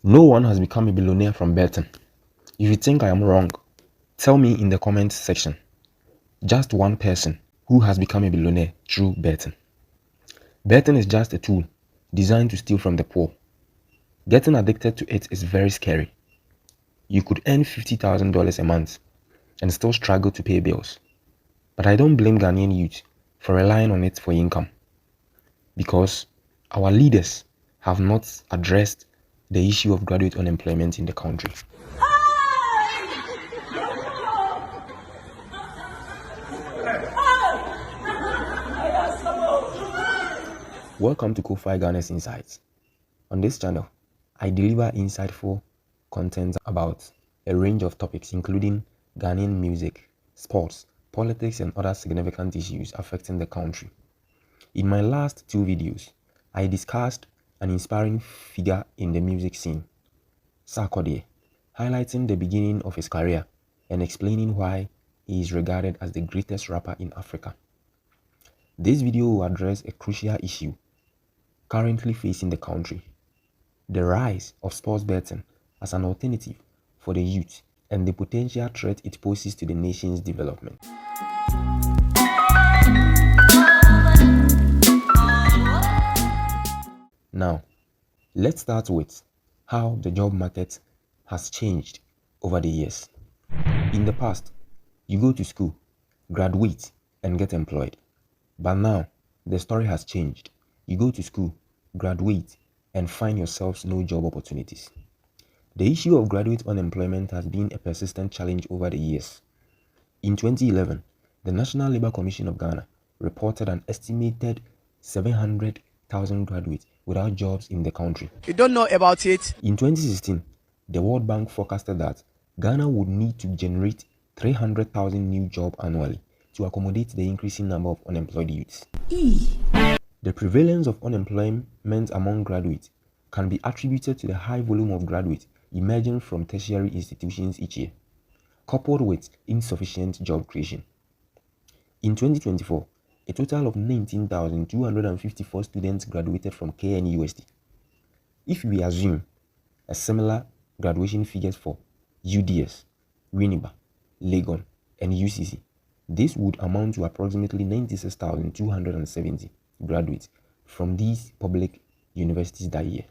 No one has become a billionaire from betting. If you think I am wrong, tell me in the comments section. Just one person who has become a billionaire through betting. Betting is just a tool designed to steal from the poor. Getting addicted to it is very scary. You could earn $50,000 a month and still struggle to pay bills. But I don't blame Ghanaian youth for relying on it for income, because our leaders have not addressed the issue of graduate unemployment in the country. Welcome to Ko-Fi Ghana's Insights. On this channel, I deliver insightful content about a range of topics including Ghanaian music, sports, politics, and other significant issues affecting the country. In my last two videos, I discussed an inspiring figure in the music scene, Sarkodie, highlighting the beginning of his career and explaining why he is regarded as the greatest rapper in Africa. This video will address a crucial issue currently facing the country: the rise of sports betting as an alternative for the youth and the potential threat it poses to the nation's development. Now, let's start with how the job market has changed over the years. In the past, you go to school, graduate, and get employed. But now, the story has changed. You go to school, graduate, and find yourselves no job opportunities. The issue of graduate unemployment has been a persistent challenge over the years. In 2011, the National Labour Commission of Ghana reported an estimated 700,000 graduates without jobs in the country. You don't know about it. In 2016, the World Bank forecasted that Ghana would need to generate 300,000 new jobs annually to accommodate the increasing number of unemployed youths. The prevalence of unemployment among graduates can be attributed to the high volume of graduates emerging from tertiary institutions each year, coupled with insufficient job creation. In 2024, a total of 19,254 students graduated from KNUST. If we assume a similar graduation figures for UDS, Winneba, Legon, and UCC, this would amount to approximately 96,270 graduates from these public universities that year.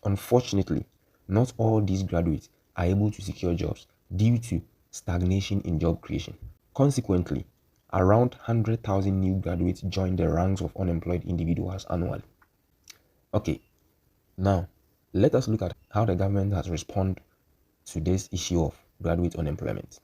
Unfortunately, not all these graduates are able to secure jobs due to stagnation in job creation. Consequently, around 100,000 new graduates join the ranks of unemployed individuals annually. Okay, now let us look at how the government has responded to this issue of graduate unemployment.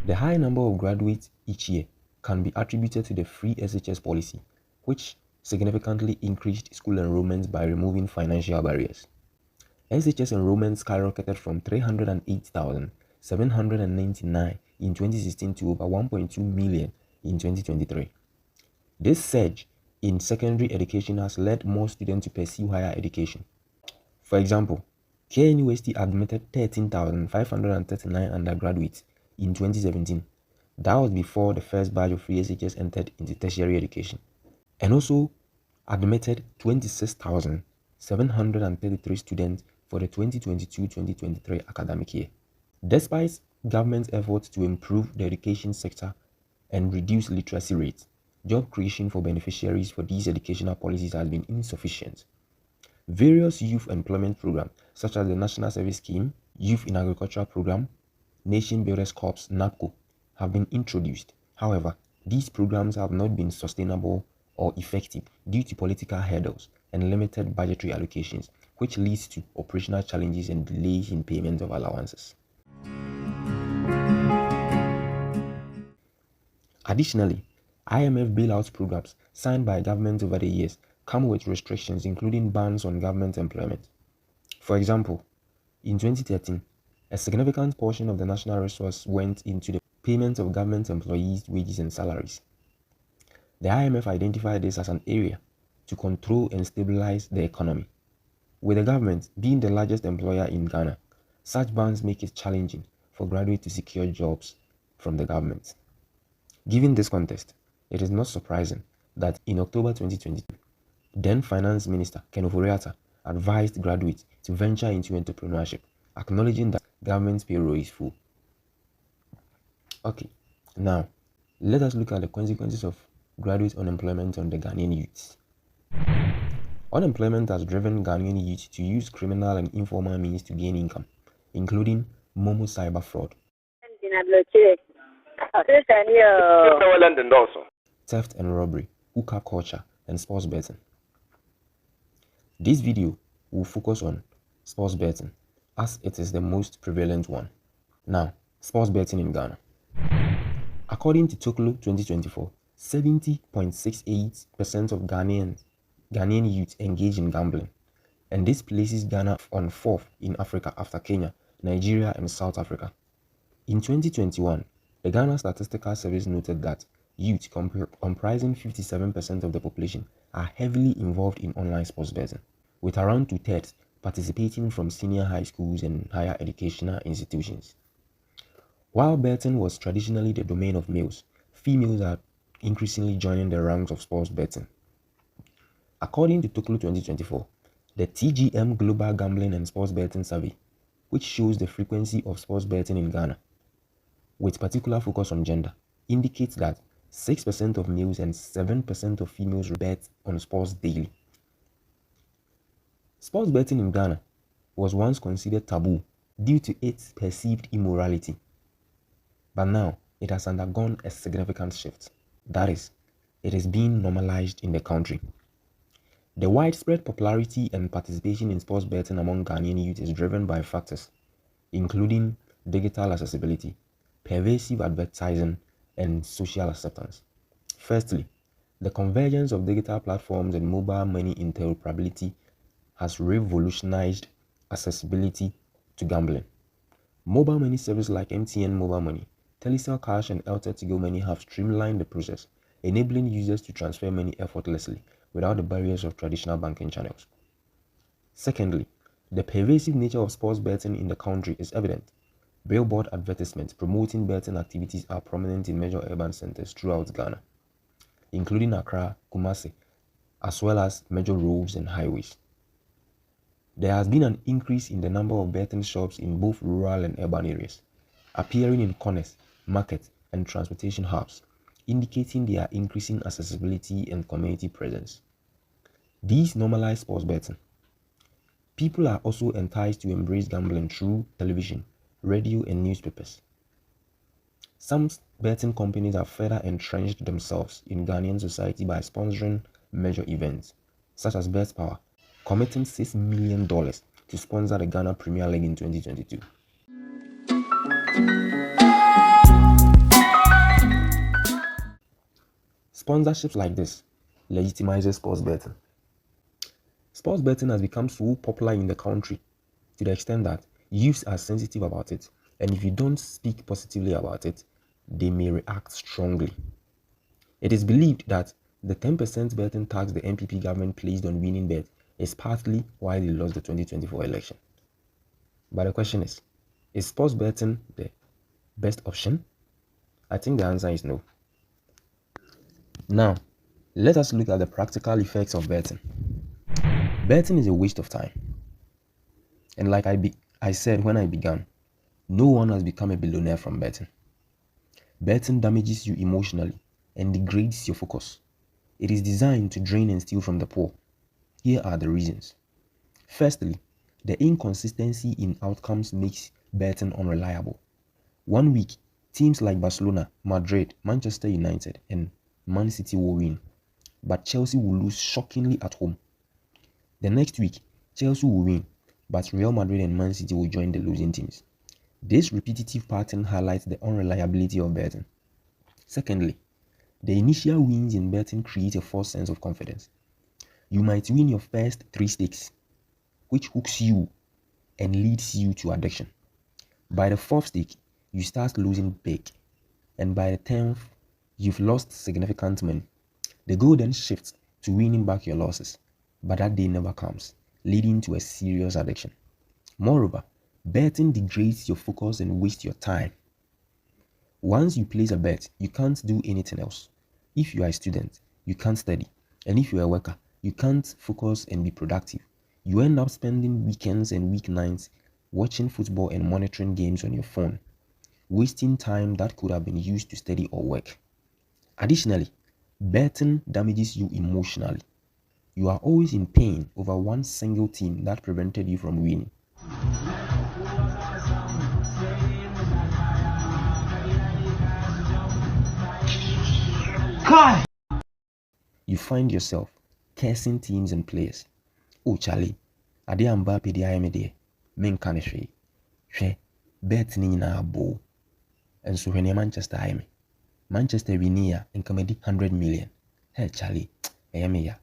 The high number of graduates each year can be attributed to the free SHS policy, which significantly increased school enrollments by removing financial barriers. SHS enrollment skyrocketed from 308,799 in 2016 to over 1.2 million in 2023. This surge in secondary education has led more students to pursue higher education. For example, KNUST admitted 13,539 undergraduates in 2017. That was before the first batch of free SHS entered into tertiary education, and also admitted 26,733 students for the 2022-2023 academic year. Despite government's efforts to improve the education sector and reduce literacy rates, job creation for beneficiaries for these educational policies has been insufficient. Various youth employment programs such as the National Service Scheme, Youth in Agricultural Program, Nation Builders Corps, NABCO, have been introduced. However, these programs have not been sustainable or effective due to political hurdles and limited budgetary allocations, which leads to operational challenges and delays in payment of allowances. Additionally, IMF bailout programs signed by governments over the years come with restrictions, including bans on government employment. For example, in 2013, a significant portion of the national resource went into the payment of government employees' wages and salaries. The IMF identified this as an area to control and stabilize the economy. With the government being the largest employer in Ghana, such bans make it challenging for graduates to secure jobs from the government. Given this context, it is not surprising that in October 2022, then Finance Minister Ofori-Atta advised graduates to venture into entrepreneurship, acknowledging that government payroll is full. Okay, now let us look at the consequences of graduate unemployment on the Ghanaian youths. Unemployment has driven Ghanaian youth to use criminal and informal means to gain income, including Momo cyber fraud, theft and robbery, hookah culture, and sports betting. This video will focus on sports betting as it is the most prevalent one. Now, sports betting in Ghana. According to Toklo 2024, 70.68% of Ghanaian youth engage in gambling, and this places Ghana on 4th in Africa after Kenya, Nigeria, and South Africa. In 2021, the Ghana Statistical Service noted that youth comprising 57% of the population are heavily involved in online sports betting, with around 2/3 participating from senior high schools and higher educational institutions. While betting was traditionally the domain of males, females are increasingly joining the ranks of sports betting. According to Toklo 2024, the TGM Global Gambling and Sports Betting Survey, which shows the frequency of sports betting in Ghana, with particular focus on gender, indicates that 6% of males and 7% of females bet on sports daily. Sports betting in Ghana was once considered taboo due to its perceived immorality, but now it has undergone a significant shift. That is, it is being normalized in the country. The widespread popularity and participation in sports betting among Ghanaian youth is driven by factors including digital accessibility, pervasive advertising, and social acceptance. Firstly, the convergence of digital platforms and mobile money interoperability has revolutionized accessibility to gambling. Mobile money services like MTN Mobile Money, Telecel Cash, and Airtel Tigo Money have streamlined the process, enabling users to transfer money effortlessly without the barriers of traditional banking channels. Secondly, the pervasive nature of sports betting in the country is evident. Billboard advertisements promoting betting activities are prominent in major urban centers throughout Ghana, including Accra, Kumasi, as well as major roads and highways. There has been an increase in the number of betting shops in both rural and urban areas, appearing in corners, markets, and transportation hubs, indicating their increasing accessibility and community presence. These normalize sports betting. People are also enticed to embrace gambling through television, radio, and newspapers. Some betting companies have further entrenched themselves in Ghanaian society by sponsoring major events, such as Bet Power, committing $6 million to sponsor the Ghana Premier League in 2022. Sponsorships like this legitimizes sports betting. Sports betting has become so popular in the country to the extent that youths are sensitive about it, and if you don't speak positively about it, they may react strongly. It is believed that the 10% betting tax the NPP government placed on winning bets is partly why they lost the 2024 election. But the question is sports betting the best option? I think the answer is no. Now, let us look at the practical effects of betting. Betting is a waste of time. And like I said when I began, no one has become a billionaire from betting. Betting damages you emotionally and degrades your focus. It is designed to drain and steal from the poor. Here are the reasons. Firstly, the inconsistency in outcomes makes betting unreliable. 1 week, teams like Barcelona, Madrid, Manchester United, and Man City will win, but Chelsea will lose shockingly at home. The next week, Chelsea will win, but Real Madrid and Man City will join the losing teams. This repetitive pattern highlights the unreliability of betting. Secondly, the initial wins in betting create a false sense of confidence. You might win your first 3 stakes, which hooks you and leads you to addiction. By the 4th stake, you start losing big, and by the 10th, you've lost significant money. The goal then shifts to winning back your losses, but that day never comes, leading to a serious addiction. Moreover, betting degrades your focus and wastes your time. Once you place a bet, you can't do anything else. If you are a student, you can't study, and if you are a worker, you can't focus and be productive. You end up spending weekends and weeknights watching football and monitoring games on your phone, wasting time that could have been used to study or work. Additionally, betting damages you emotionally. You are always in pain over one single team that prevented you from winning. God! You find yourself cursing teams and players. Oh Charlie, ade amba pe di ayeme de, menka ne hwe. Hwe, bet ni nyina abo. Enso hwe ne Manchester ayeme. Manchester winia enkamedi 100 million. Hey Charlie, ayeme ya.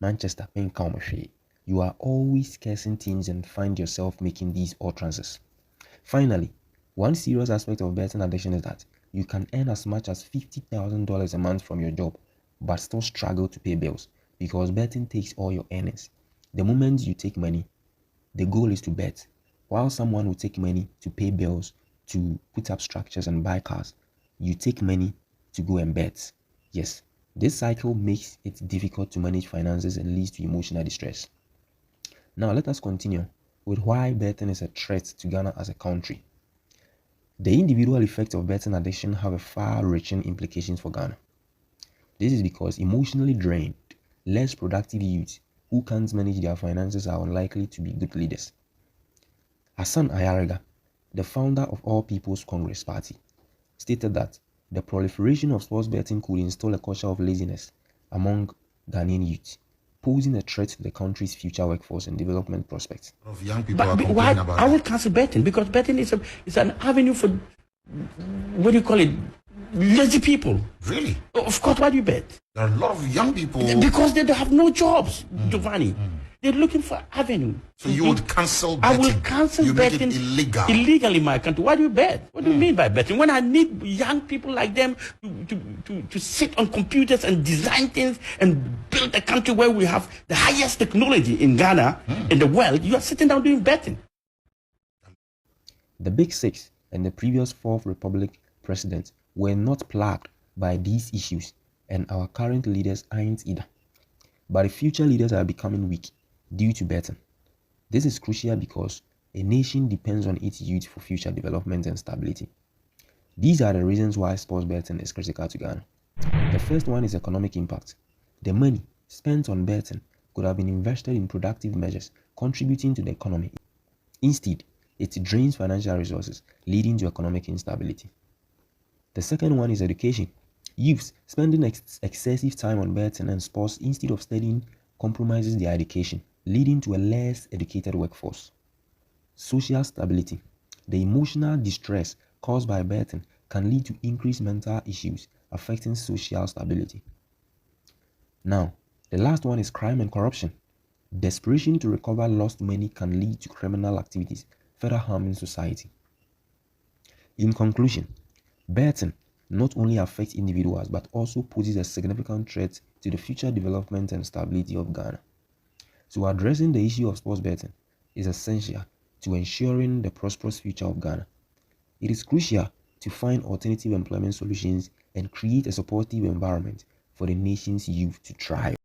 Manchester menka omo hwe. You are always cursing teams and find yourself making these utterances. Finally, one serious aspect of betting addiction is that you can earn as much as $50,000 a month from your job, but still struggle to pay bills because betting takes all your earnings. The moment you take money, the goal is to bet. While someone will take money to pay bills, to put up structures and buy cars, you take money to go and bet. Yes, this cycle makes it difficult to manage finances and leads to emotional distress. Now let us continue with why betting is a threat to Ghana as a country. The individual effects of betting addiction have a far-reaching implications for Ghana. This is because emotionally drained, less productive youths who can't manage their finances are unlikely to be good leaders. Hassan Ayariga, the founder of All People's Congress Party, stated that the proliferation of sports betting could install a culture of laziness among Ghanaian youth, posing a threat to the country's future workforce and development prospects. Of young people are complaining about I would cancel betting because betting is an avenue for, what do you call it, lazy people. Really? Of course, why do you bet? There are a lot of young people. Because they have no jobs, Giovanni. They're looking for avenue. So you would cancel betting? I will cancel betting. Make it illegal? Illegal in my country. Why do you bet? What do you mean by betting? When I need young people like them to sit on computers and design things and build a country where we have the highest technology in Ghana, in the world, you are sitting down doing betting. The Big Six and the previous Fourth Republic presidents were not plagued by these issues, and our current leaders aren't either. But the future leaders are becoming weak due to betting. This is crucial because a nation depends on its youth for future development and stability. These are the reasons why sports betting is critical to Ghana. The first one is economic impact. The money spent on betting could have been invested in productive measures contributing to the economy. Instead, it drains financial resources, leading to economic instability. The second one is education. Youths spending excessive time on betting and sports instead of studying compromises their education, leading to a less educated workforce. Social stability. The emotional distress caused by betting can lead to increased mental issues affecting social stability. Now, the last one is crime and corruption. Desperation to recover lost money can lead to criminal activities, further harming society. In conclusion, betting not only affects individuals but also poses a significant threat to the future development and stability of Ghana. So addressing the issue of sports betting is essential to ensuring the prosperous future of Ghana. It is crucial to find alternative employment solutions and create a supportive environment for the nation's youth to thrive.